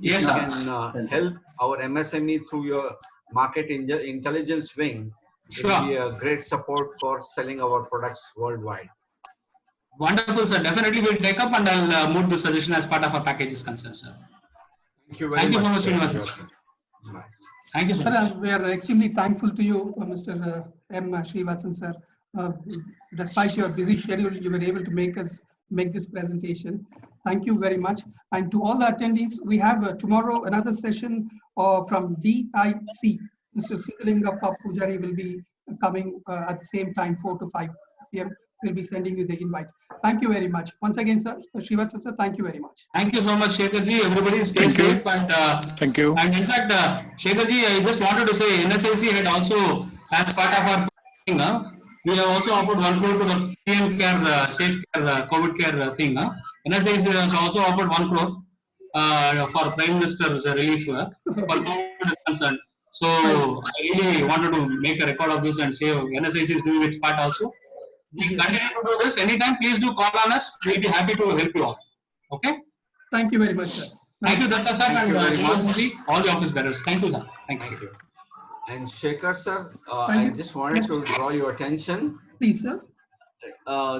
Yes, you sir. can help our MSME through your market intelligence wing. It will be a great support for selling our products worldwide. Wonderful, sir. Definitely we'll take up and I'll move the suggestion as part of our package is concerned, sir. Thank you very much. Thank you so much, Srinivasan. Thank you, sir. We are extremely thankful to you, Mr. M. Srivasan, sir. Despite your busy schedule, you were able to make this presentation. Thank you very much. And to all the attendees, we have tomorrow another session from DIC. Mr. Sikalingappa Pujari will be coming at the same time, 4 to 5 p.m. We'll be sending you the invite. Thank you very much. Once again, sir, Srivatsa sir, thank you very much. Thank you so much, Shekhar-ji. Everybody stay safe. And, Thank you. And in fact, Shekhar-ji, I just wanted to say, NSIC had also, as part of our thing, we have also offered 1 crore to the PM Care, Safe Care, COVID Care thing. NSIC has also offered 1 crore for Prime Minister's relief for COVID is concerned. So I really wanted to make a record of this and say NSIC is doing its part also. We continue to do this anytime. Please do call on us. We'll be happy to help you all. Okay. Thank you very much, sir. Thank you, Datta sir, Thank you and very much. all the office bearers. Thank you, sir. Thank you. Thank you. And Shekhar sir, Thank I you. just wanted to draw your attention. Please, sir.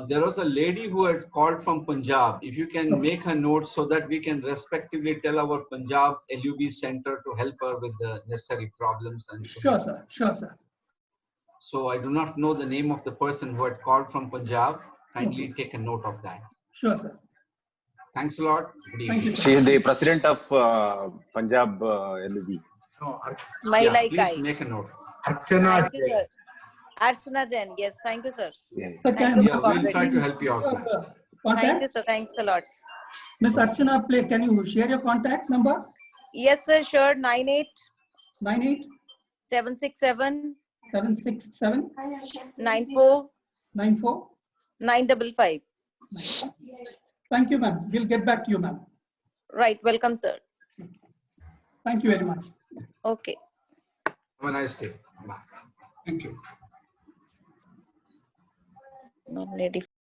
There was a lady who had called from Punjab. If you can make a note so that we can respectively tell our Punjab LUB center to help her with the necessary problems and Sure, sir. Sure, sir. So I do not know the name of the person who had called from Punjab. Kindly take a note of that. Sure, sir. Thanks a lot. Good Thank you, evening. sir. She is the president of Punjab LUB. My Yeah, like please I. make a note. Thank you, sir. Archana Jain. Yes, thank you, sir. Yeah. Sir, Thank can you Yeah, for we'll try cooperating. to help you out. ma'am. Thank Contact? you, sir. Thanks a lot. Miss Archana, can you share your contact number? Yes, sir. Sure. 98 98 767 767 94 94. 955. Thank you, ma'am. We'll get back to you, ma'am. Right. Welcome, sir. Thank you very much. Okay. Have a nice day. Bye. Thank you. Lady